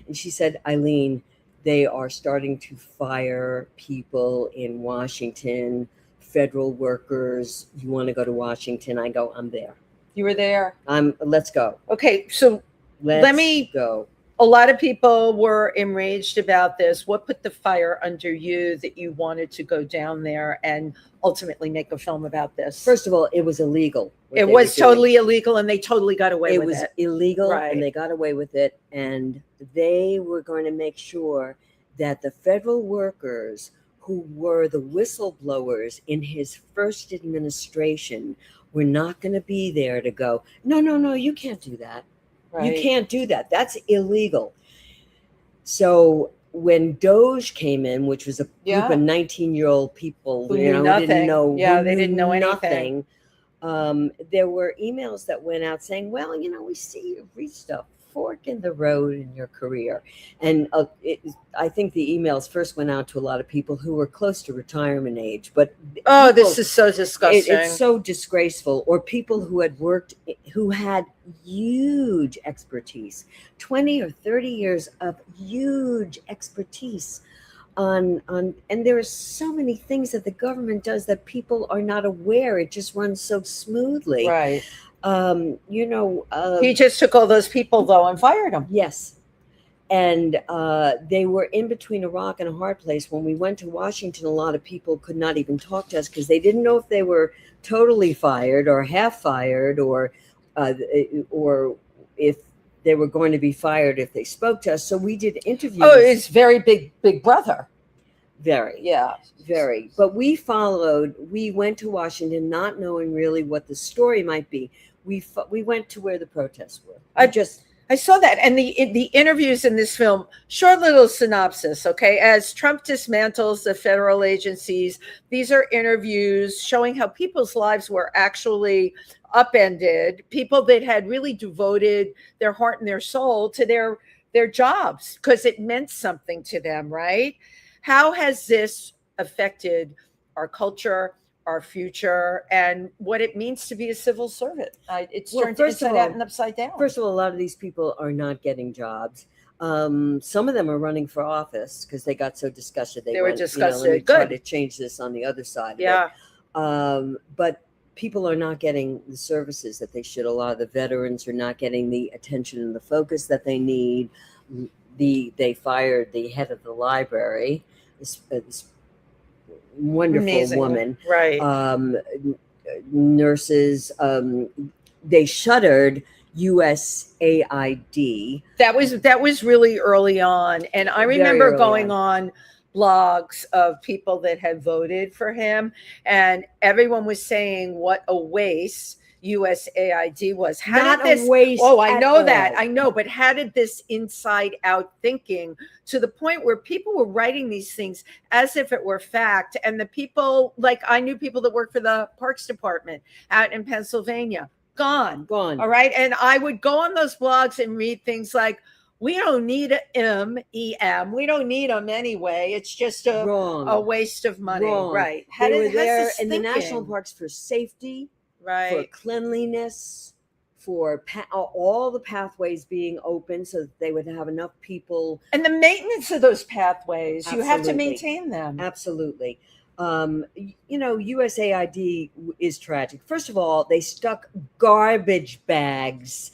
And she said, Ilene, they are starting to fire people in Washington, federal workers. You want to go to Washington? I go, I'm there. You were there. Let's go. Okay, so let me go. A lot of people were enraged about this. What put the fire under you that you wanted to go down there and ultimately make a film about this? First of all, it was illegal. It was totally illegal, and they totally got away with it. It was illegal, right. And they got away with it. And they were going to make sure that the federal workers who were the whistleblowers in his first administration were not going to be there to go, no, you can't do that. Right. You can't do that. That's illegal. So when Doge came in, which was a group of 19-year-old people who didn't know, they didn't know anything. There were emails that went out saying, well, we see you've reached a fork in the road in your career. And I think the emails first went out to a lot of people who were close to retirement age. But this is so disgusting. It's so disgraceful. Or people who had huge expertise, 20 or 30 years of huge expertise on and there are so many things that the government does that people are not aware. It just runs so smoothly. Right. He just took all those people though and fired them. Yes. And they were in between a rock and a hard place. When we went to Washington, a lot of people could not even talk to us because they didn't know if they were totally fired or half fired or if they were going to be fired if they spoke to us. So we did interviews. Oh, it's very big brother. Very. Yeah. Very. But we went to Washington not knowing really what the story might be. We went to where the protests were. I saw that. And the interviews in this film, short little synopsis, okay? As Trump dismantles the federal agencies, these are interviews showing how people's lives were actually upended, people that had really devoted their heart and their soul to their jobs because it meant something to them, right? How has this affected our culture, our future, and what it means to be a civil servant? It's turned inside out and upside down. First of all, a lot of these people are not getting jobs. Some of them are running for office because they got so disgusted. They were disgusted. Let me try to change this on the other side. Yeah. But people are not getting the services that they should. A lot of the veterans are not getting the attention and the focus that they need. They fired the head of the library, this wonderful Amazing woman. Right. Nurses. They shuttered USAID. That was really early on, and I remember going on blogs of people that had voted for him, and everyone was saying what a waste USAID was. A waste. Oh, I know that. I know, but how did this inside out thinking to the point where people were writing these things as if it were fact? And the people, like I knew people that worked for the Parks Department out in Pennsylvania, gone. All right. And I would go on those blogs and read things like, we don't need EM. We don't need them anyway. It's just a waste of money. Wrong. Right. They were there in the national parks for safety, right, for cleanliness, for all the pathways being open so that they would have enough people. And the maintenance of those pathways, Absolutely. You have to maintain them. Absolutely. USAID is tragic. First of all, they stuck garbage bags.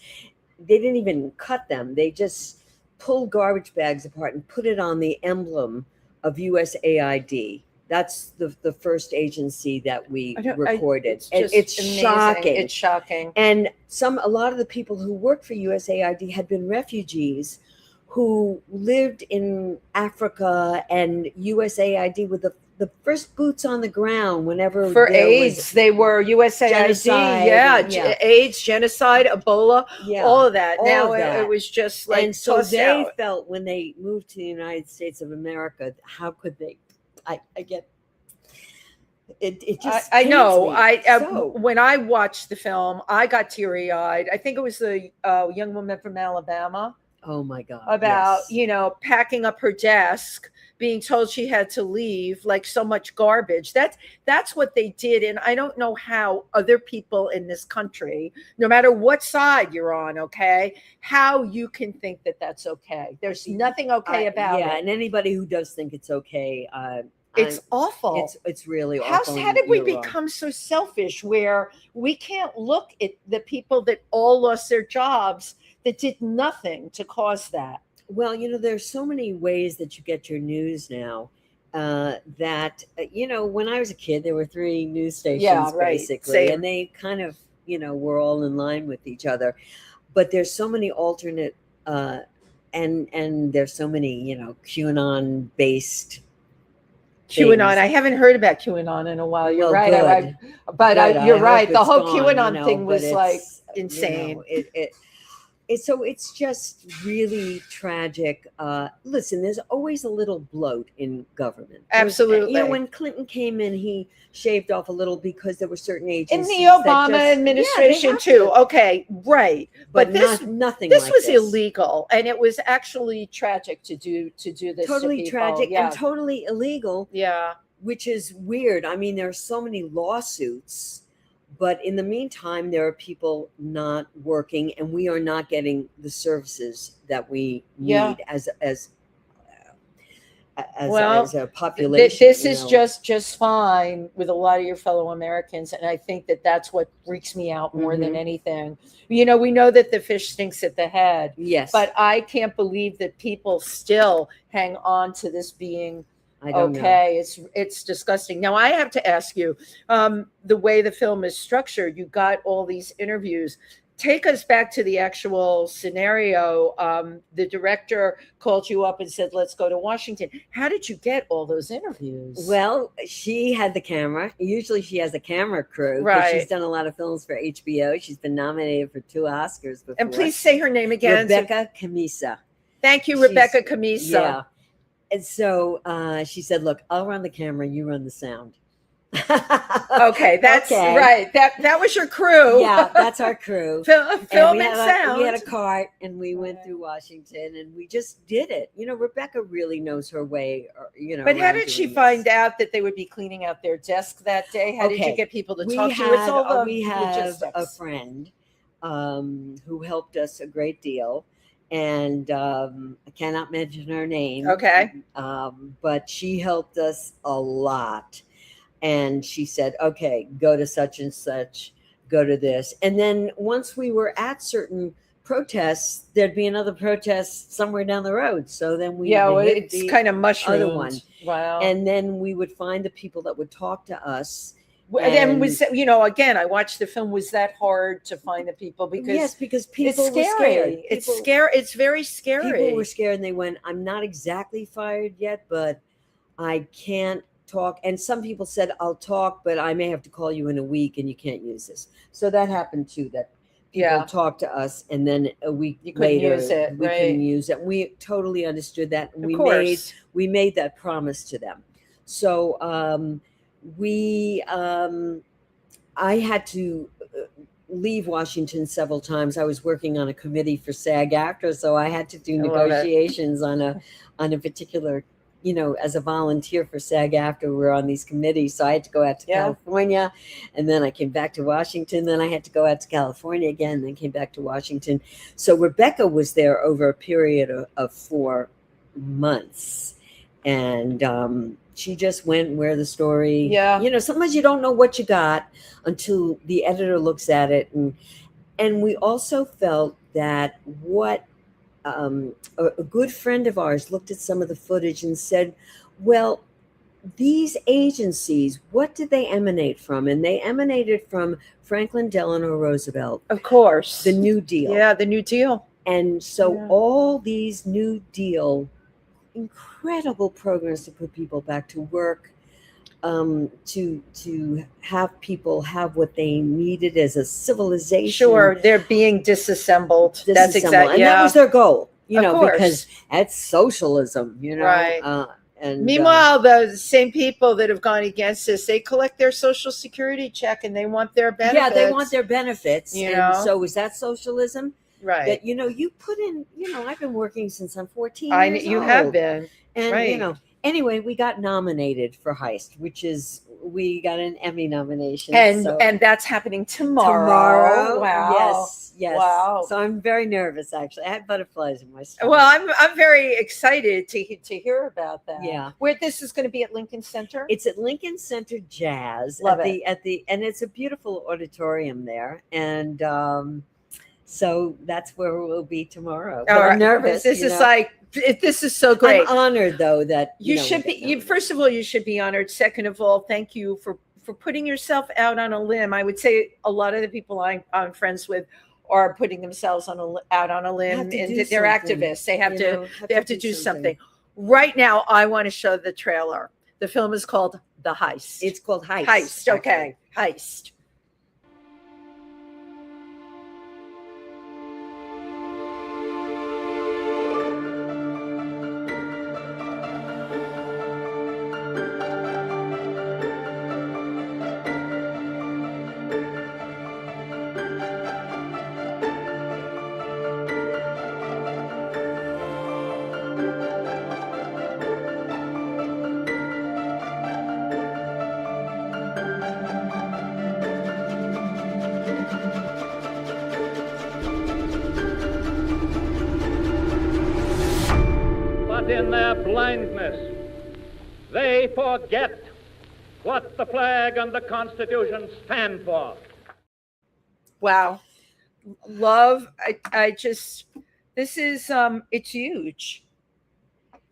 They didn't even cut them. They just pulled garbage bags apart and put it on the emblem of USAID. That's the first agency that we recorded. It's shocking. It's shocking. And a lot of the people who worked for USAID had been refugees who lived in Africa, and USAID the first boots on the ground whenever For there AIDS, was they were USAID, genocide, yeah, AIDS, genocide, Ebola, yeah, all of that. all Now of that. it was just like And so tossed they out. felt when they moved to the United States of America, how could they? I get it just I pains know. me. When I watched the film, I got teary eyed. I think it was the young woman from Alabama Oh my God! about Yes. packing up her desk, being told she had to leave, like so much garbage. That's what they did, and I don't know how other people in this country, no matter what side you're on, okay, how you can think that that's okay. There's nothing okay about Yeah, it. and anybody who does think it's okay, It's awful. it's really How awful. did we You're wrong. become so selfish where we can't look at the people that all lost their jobs that did nothing to cause that? Well, there's so many ways that you get your news now. When I was a kid, there were 3 news stations Yeah, right. basically, Same. and they kind of, were all in line with each other. But there's so many alternate, and there's so many, QAnon based QAnon. things. I haven't heard about QAnon in a while. You're Well, right. good. You're I right. hope The it's whole gone, QAnon thing but was like it's, insane. it's just really tragic. Listen, there's always a little bloat in government. Absolutely. When Clinton came in, he shaved off a little because there were certain In agencies the Obama administration have too. to. Okay, right. But this nothing. This like was this. illegal, and it was actually tragic to do this. Totally to people. tragic Yeah. and totally illegal. Yeah. Which is weird. I mean, there are so many lawsuits, but in the meantime, there are people not working, and we are not getting the services that we need as a population. This is just fine with a lot of your fellow Americans, and I think that's what freaks me out more than anything. We know that the fish stinks at the head. Yes, but I can't believe that people still hang on to this being. I don't know. It's disgusting. Now I have to ask you, the way the film is structured, you got all these interviews. Take us back to the actual scenario. The director called you up and said, "Let's go to Washington." How did you get all those interviews? Well, she had the camera. Usually she has a camera crew. Right. She's done a lot of films for HBO. She's been nominated for 2 Oscars before. And please say her name again. Rebecca Camisa. Thank you, Rebecca Camisa. Yeah. And so she said, "Look, I'll run the camera. You run the sound." Okay, that's right. That was your crew. Yeah, that's our crew. Film and sound. We had a cart, and we went through Washington, and we just did it. Rebecca really knows her way. But how did she find out that they would be cleaning out their desk that day? How did you get people to talk to you? It's all the we have logistics. a friend who helped us a great deal. And I cannot mention her name. Okay. But she helped us a lot. And she said, "Okay, go to such and such, go to this." And then once we were at certain protests, there'd be another protest somewhere down the road. So then it's kind of mushroomed. Other one. Wow. And then we would find the people that would talk to us. And was again, I watched the film. Was that hard to find the people? Because people it's were scared. It's scary. It's very scary. People were scared, and they went, "I'm not exactly fired yet, but I can't talk." And some people said, "I'll talk, but I may have to call you in a week, and you can't use this." So that happened too. That people talked to us, and then a week later, we couldn't use it. We totally understood that, and we made that promise to them. So I had to leave Washington several times. I was working on a committee for SAG-AFTRA, so I had to do negotiations on a particular, as a volunteer for SAG-AFTRA, we're on these committees. So I had to go out to California, and then I came back to Washington. Then I had to go out to California again, then came back to Washington. So Rebecca was there over a period of 4 months, and she just went where the story. Sometimes you don't know what you got until the editor looks at it, and we also felt that a good friend of ours looked at some of the footage and said, "Well, these agencies, what did they emanate from?" And they emanated from Franklin Delano Roosevelt, of course, the New Deal. Yeah, the New Deal. And so all these New Deal incredible programs to put people back to work, to have people have what they needed as a civilization. Sure, they're being disassembled. That's exactly, and that was their goal, Of course. because that's socialism, Right. And meanwhile, the same people that have gone against this, they collect their Social Security check and they want their benefits. yeah, they want their benefits. You and know? So is that socialism? Right. That you put in. I've been working since I'm 14 years You old. have been. And Right. Anyway, we got nominated for Heist, we got an Emmy nomination. And that's happening tomorrow. Wow. Yes. Wow. So I'm very nervous, actually. I had butterflies in my stomach. Well, I'm very excited to hear about that. Yeah. Where this is going to be at Lincoln Center? It's at Lincoln Center Jazz. Love and it's a beautiful auditorium there. And so that's where we'll be tomorrow. But I'm nervous. This is so great. I'm honored, though, that you should be. First of all, you should be honored. Second of all, thank you for putting yourself out on a limb. I would say a lot of the people I'm friends with are putting themselves out on a limb, and they're activists. They have to do something. Right now, I want to show the trailer. The film is called The Heist. It's called Heist. Heist. Okay, Heist. But in their blindness, they forget what the flag and the Constitution stand for. Wow. Love. This is, it's huge.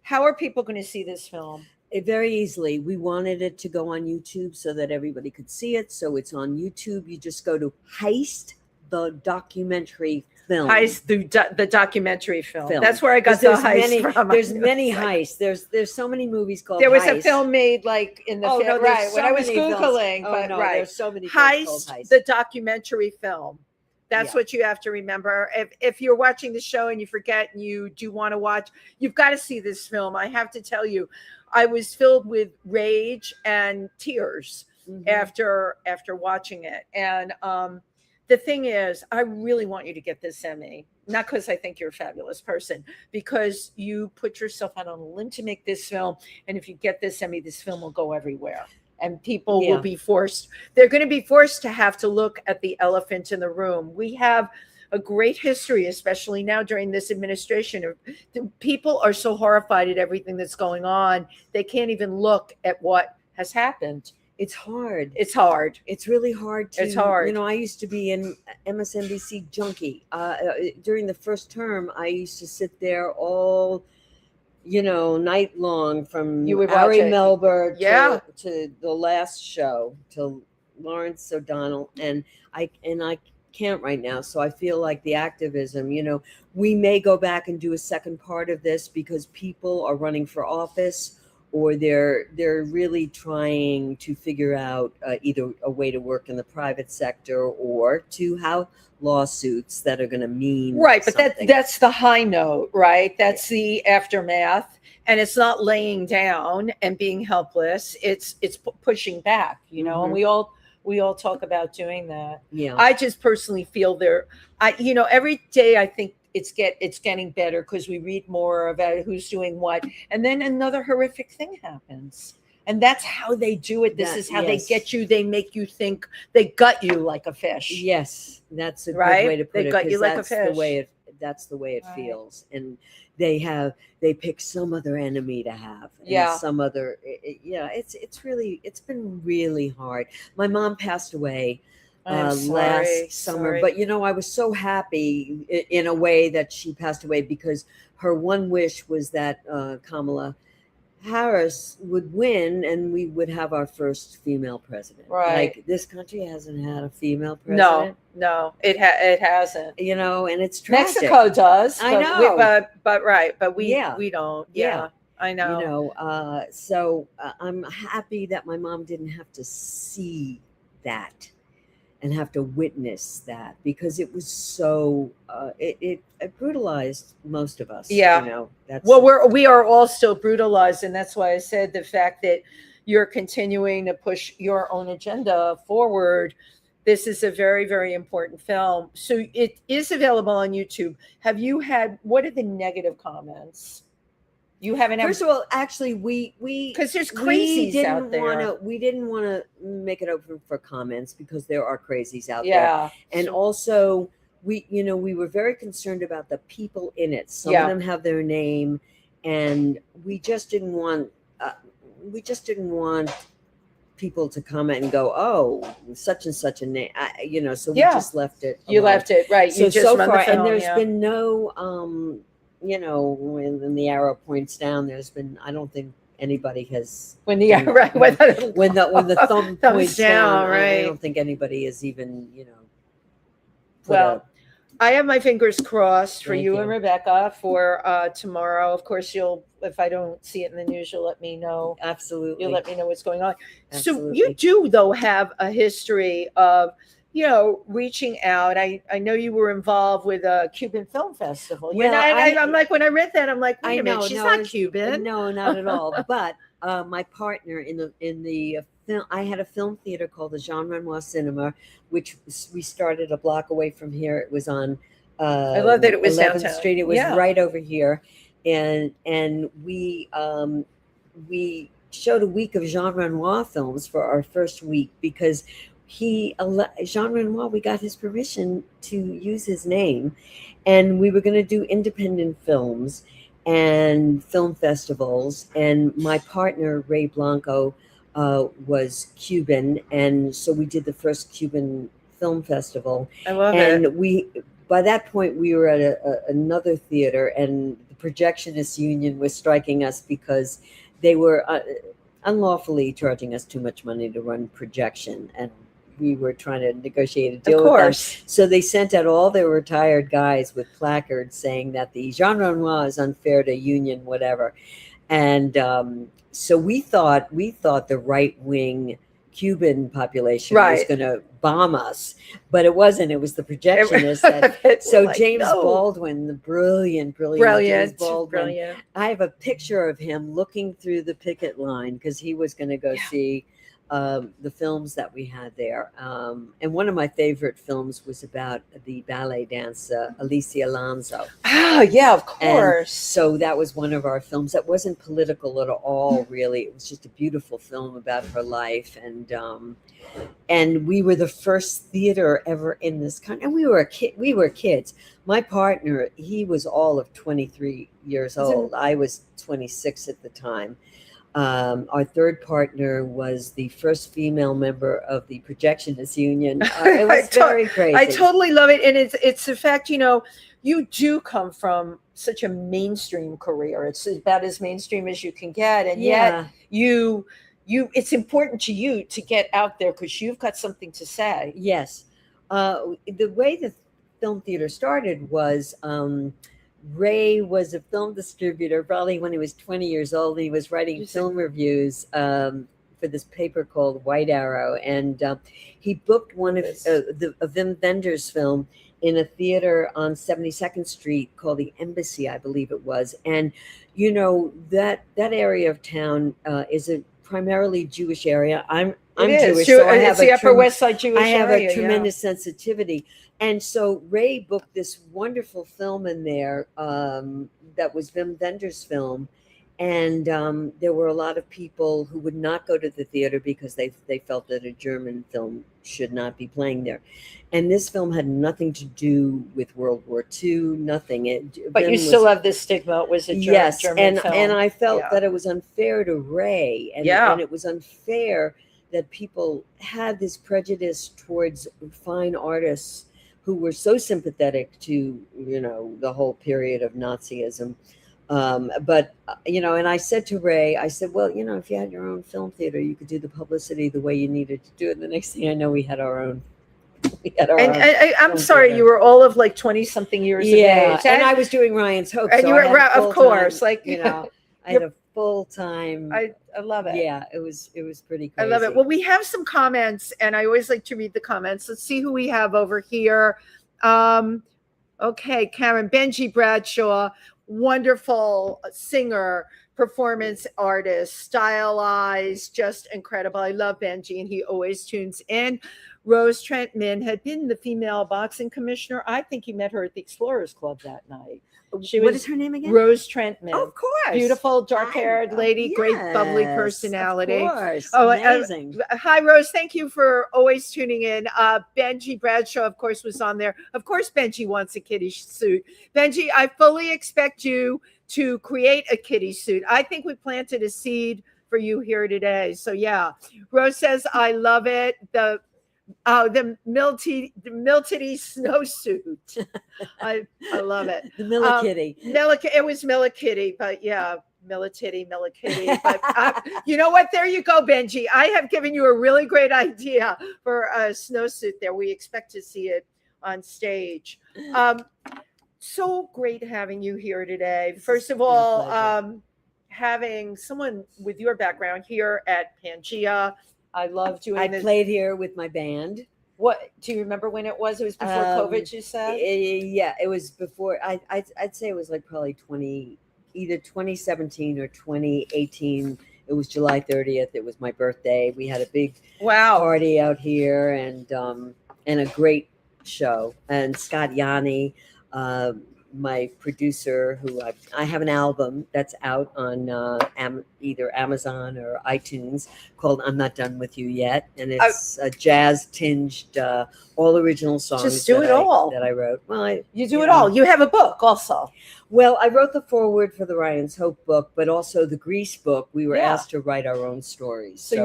How are people going to see this film? Very easily. We wanted it to go on YouTube so that everybody could see it. So it's on YouTube. You just go to Heist, the documentary film. Heist, the documentary film. That's where I got the heist from. There's many heists. There's so many movies called There was Heist. a film made like in the right so when I was films. Googling, but no, right. There's so many films called Heist, Heist. the documentary film. That's what you have to remember. If you're watching the show and you forget and you do want to watch, you've got to see this film. I have to tell you, I was filled with rage and tears after watching it. And the thing is, I really want you to get this Emmy, not because I think you're a fabulous person, because you put yourself out on a limb to make this film. And if you get this Emmy, this film will go everywhere. And people will be they're going to be forced to have to look at the elephant in the room. We have a great history, especially now during this administration. People are so horrified at everything that's going on, they can't even look at what has happened. It's hard. It's hard. It's really hard to. It's hard. I used to be an MSNBC junkie. During the first term, I used to sit there all, night long from Ari Melber to the last show, to Lawrence O'Donnell, and I can't right now. So I feel like the activism, we may go back and do a second part of this because people are running for office, or they're really trying to figure out either a way to work in the private sector or to have lawsuits that are going to mean right. But something. that's the high note, right? That's the aftermath, and it's not laying down and being helpless. It's pushing back, and we all talk about doing that. Yeah. I just personally feel every day I think it's getting better because we read more about who's doing what, and then another horrific thing happens. And that's how they do it. This is how they get you. They make you think, they gut you like a fish. Yes, that's a good Right? way to put They it. gut you 'Cause like a that's fish. that's the way it Right. feels. And they pick some other enemy to have. And Yeah. some other. It's been really hard. My mom passed away last summer, but I was so happy in a way that she passed away, because her one wish was that Kamala Harris would win and we would have our first female president. Right. Like, this country hasn't had a female president. No, it hasn't. And it's tragic. Mexico does. I know. But we don't. Yeah. I know. So I'm happy that my mom didn't have to see that and have to witness that, because it was so it brutalized most of us. Yeah. That's Well, we are all still brutalized, and that's why I said the fact that you're continuing to push your own agenda forward. This is a very, very important film. So it is available on YouTube. What are the negative comments? You haven't had, First of all, actually, we because there's we crazies out didn't there. want to make it open for comments, because there are crazies out there. Yeah. And also we were very concerned about the people in it. Some Yeah. of them have their name, and we just didn't want people to comment and go, oh, such and such a name, so we Yeah. just left it You alone. left it, right. So You just run far, the film, and there's yeah. been no when the arrow points down, I don't think anybody has, when the right when when the thumb thumbs points down, right. I don't think anybody has even Well, I have my fingers crossed for Thank you you. and Rebecca for tomorrow. Of course, if I don't see it in the news, you'll let me know. Absolutely. You'll let me know what's going on. Absolutely. So you do, though, have a history of, reaching out. I know you were involved with a Cuban film festival. Well, I'm like, when I read that, I'm like, wait I a minute, know, she's no, not it's- Cuban. No, not at all. But my partner in the film, I had a film theater called the Jean Renoir Cinema, which we started a block away from here. It was on I love that it was 11th downtown. Street. It was Yeah. right over here, and we showed a week of Jean Renoir films for our first week, because Jean Renoir, we got his permission to use his name, and we were going to do independent films and film festivals. And my partner, Ray Blanco, was Cuban, and so we did the first Cuban film festival. I love And it. by that point, we were at another theater, and the Projectionists Union was striking us because they were unlawfully charging us too much money to run projection, and we were trying to negotiate a deal Of with them. course. So they sent out all their retired guys with placards saying that the Jean Renoir is unfair to union, whatever. And so we thought the right wing Cuban population was Right. going to bomb us, but it wasn't. It was the projectionists. So Like, James no. Baldwin, the brilliant James Brilliant. Baldwin. Brilliant. I have a picture of him looking through the picket line because he was going to go see the films that we had there. And one of my favorite films was about the ballet dancer, Alicia Alonso. Ah, yeah, of And course. so that was one of our films that wasn't political at all, really. It was just a beautiful film about her life. And we were the first theater ever in this country. And we were kids. My partner, he was all of 23 years old. I was 26 at the time. Our third partner was the first female member of the Projectionists Union. It was very crazy. I totally love it. And it's the fact, you do come from such a mainstream career. It's about as mainstream as you can get. And yet you it's important to you to get out there because you've got something to say. Yes. The way the film theater started was Ray was a film distributor probably when he was 20 years old. He was writing film reviews for this paper called White Arrow. And he booked one of Wim Wenders' film in a theater on 72nd Street called the Embassy, I believe it was. And, that area of town is a primarily Jewish area. I'm Jewish, so I have the Upper West Side Jewish area. I have a tremendous sensitivity. And so Ray booked this wonderful film in there that was Wim Wenders' film. And there were a lot of people who would not go to the theater because they felt that a German film should not be playing there. And this film had nothing to do with World War II, nothing. But you still have this stigma. It was a German film. And I felt that it was unfair to Ray. And it was unfair that people had this prejudice towards fine artists who were so sympathetic to, the whole period of Nazism. But and I said to Ray, I said, well, if you had your own film theater, you could do the publicity the way you needed to do it. And the next thing I know, we had our own. I'm sorry, theater. you were all of like 20 something years of age. And I was doing Ryan's Hope. And so you were, I had of course, full-time, like, I had a full-time. I love it. Yeah, it was pretty crazy. I love it. Well, we have some comments, and I always like to read the comments. Let's see who we have over here. Okay, Karen, Benji Bradshaw, wonderful singer, performance artist, stylized, just incredible. I love Benji, and he always tunes in. Rose Trentman had been the female boxing commissioner. I think you met her at the Explorers Club that night. What is her name again? Rose Trentman. Oh, of course. Beautiful, dark-haired lady, Yes, great, bubbly personality. Of course. Oh, amazing. Hi, Rose. Thank you for always tuning in. Benji Bradshaw, of course, was on there. Of course, Benji wants a kitty suit. Benji, I fully expect you to create a kitty suit. I think we planted a seed for you here today. So, yeah. Rose says, I love it. The miltity snowsuit. I love it. The Millikitty. It was Millikitty, but yeah, Millikitty. But you know what? There you go, Benji. I have given you a really great idea for a snowsuit there. We expect to see it on stage. So great having you here today. First of all, having someone with your background here at Pangea. I love doing this. I played here with my band. What do you remember when it was? It was before COVID, you said? Yeah, it was before. I'd say it was like probably either 2017 or 2018. It was July 30th. It was my birthday. We had a big party out here and a great show. And Scott Yanni, my producer, who I have an album that's out on either Amazon or iTunes called "I'm Not Done With You Yet," and it's a jazz tinged, all original songs. Just do it all that I wrote. Well, you do it all. You have a book also. Well, I wrote the foreword for the Ryan's Hope book, but also the Grease book. We were asked to write our own stories. So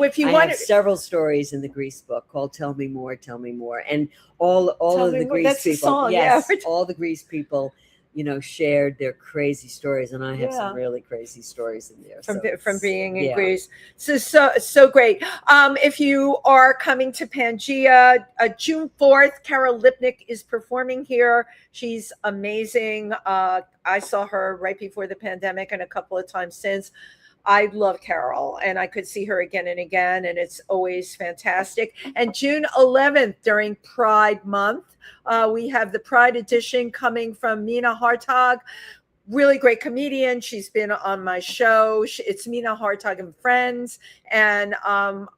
if you want, have several stories in the Grease book called "Tell Me More, Tell Me More," and all of the Grease people. Song, yes, all the Grease people, shared their crazy stories, and I have some really crazy stories in there from being in Greece. So great. If you are coming to Pangea, June 4th, Carol Lipnick is performing here. She's amazing. I saw her right before the pandemic and a couple of times since. I love Carol, and I could see her again and again, and it's always fantastic. And June 11th, during Pride Month, we have the Pride edition coming from Mina Hartog, really great comedian. She's been on my show. It's Mina Hartog and Friends, and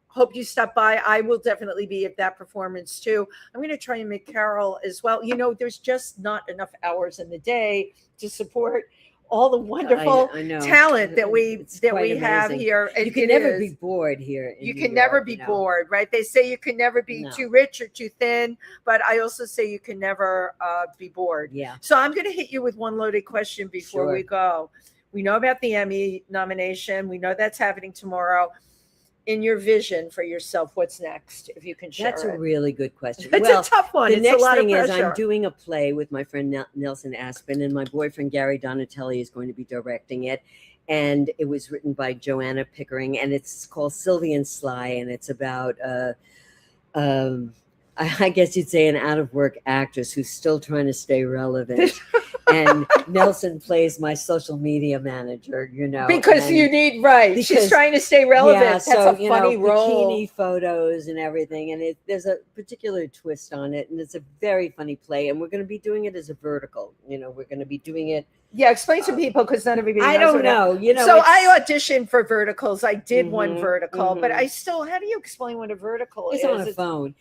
hope you stop by. I will definitely be at that performance too. I'm going to try and make Carol as well. There's just not enough hours in the day to support all the wonderful talent that we have here. You can never be bored here. You can never be bored, right? They say you can never be too rich or too thin, but I also say you can never be bored. Yeah. So I'm going to hit you with one loaded question before we go. We know about the Emmy nomination. We know that's happening tomorrow. In your vision for yourself, what's next? If you can share That's a really good question. It's a tough one. The next thing is I'm doing a play with my friend Nelson Aspin, and my boyfriend Gary Donatelli is going to be directing it. And it was written by Joanna Pickering, and it's called Sylvie and Sly, and it's about I guess you'd say an out-of-work actress who's still trying to stay relevant. And Nelson plays my social media manager, Because she's trying to stay relevant. Yeah, that's a funny role. Bikini photos and everything. And there's a particular twist on it. And it's a very funny play. And we're going to be doing it as a vertical. We're going to be doing it. Yeah, explain to people because not everybody knows. I don't know. So I auditioned for verticals. I did one vertical, but I still, how do you explain what a vertical is? It's on a phone.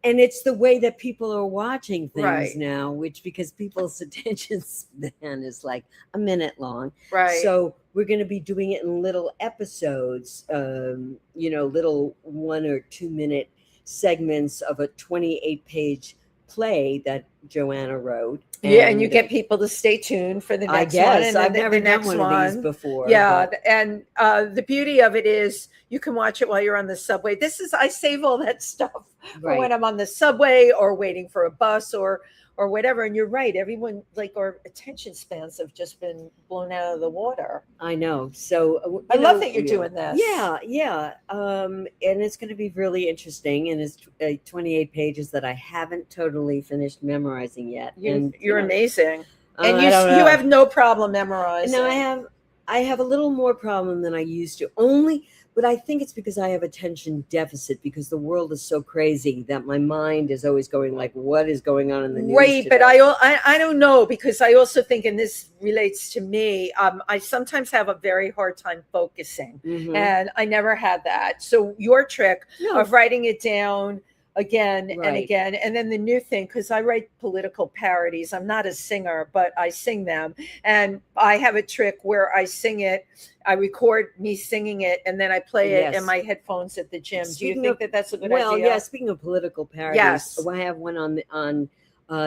And it's the way that people are watching things now, because people's attention span is like a minute long. Right. So we're going to be doing it in little episodes, little 1 or 2 minute segments of a 28-page play that Joanna wrote. And you get people to stay tuned for the next one. I guess I've never done one of these before. Yeah, and the beauty of it is you can watch it while you're on the subway. I save all that stuff for when I'm on the subway or waiting for a bus or whatever. And you're right, everyone, our attention spans have just been blown out of the water. I know. So I love that you're doing this. Yeah. And it's going to be really interesting. And it's 28 pages that I haven't totally finished memorizing yet. You're amazing. And you have no problem memorizing. No, I have a little more problem than I used to. But I think it's because I have attention deficit, because the world is so crazy that my mind is always going like, what is going on in the news Right, today? but I don't know, because I also think, and this relates to me, I sometimes have a very hard time focusing, Mhm. and I never had that. So your trick No. of writing it down again and Right. again, and then the new thing, because I write political parodies. I'm not a singer, but I sing them, and I have a trick where I sing it. I record me singing it, and then I play it in Yes. my headphones at the gym. Do you Speaking think of- that that's a good Well, idea? yeah, speaking of political parodies, Yes. I have one on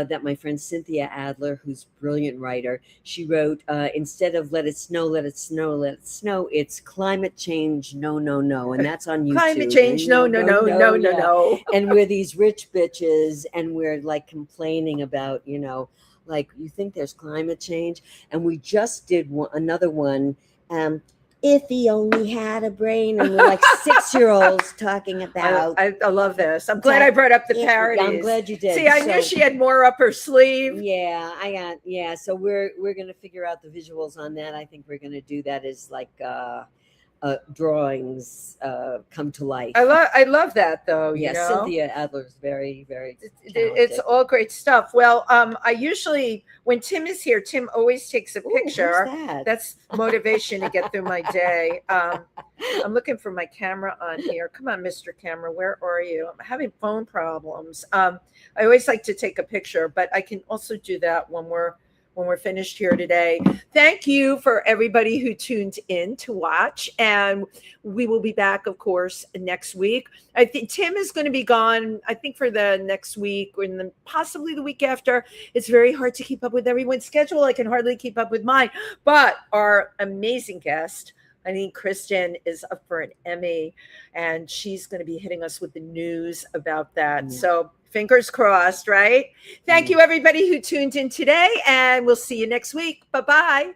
that my friend Cynthia Adler, who's a brilliant writer, she wrote, instead of let it snow, let it snow, let it snow, it's climate change, no, no, no. And that's on YouTube. Climate change, no, no, no, no, no, yeah. no. And we're these rich bitches, and we're like complaining about, like, you think there's climate change? And we just did another one. If he only had a brain, and we're like 6-year-olds talking about. I love this. I'm glad I brought up the parodies. I'm glad you did. See, I knew she had more up her sleeve. Yeah. So we're gonna figure out the visuals on that. I think we're gonna do that as like drawings come to life. I love that, though. Yeah, you know? Cynthia Adler's very, very It's all great stuff. Well, I usually, when Tim is here, Tim always takes a Ooh, picture. who's that? That's motivation to get through my day. I'm looking for my camera on here. Come on, Mr. Camera, where are you? I'm having phone problems. I always like to take a picture, but I can also do that when we're finished here today. Thank you for everybody who tuned in to watch, and we will be back, of course, next week. I think Tim is going to be gone, I think, for the next week, or possibly the week after. It's very hard to keep up with everyone's schedule. I can hardly keep up with mine, but our amazing guest, Ilene Kristen, is up for an Emmy, and she's going to be hitting us with the news about that. Yeah. So fingers crossed, right? Thank you, everybody who tuned in today, and we'll see you next week. Bye-bye.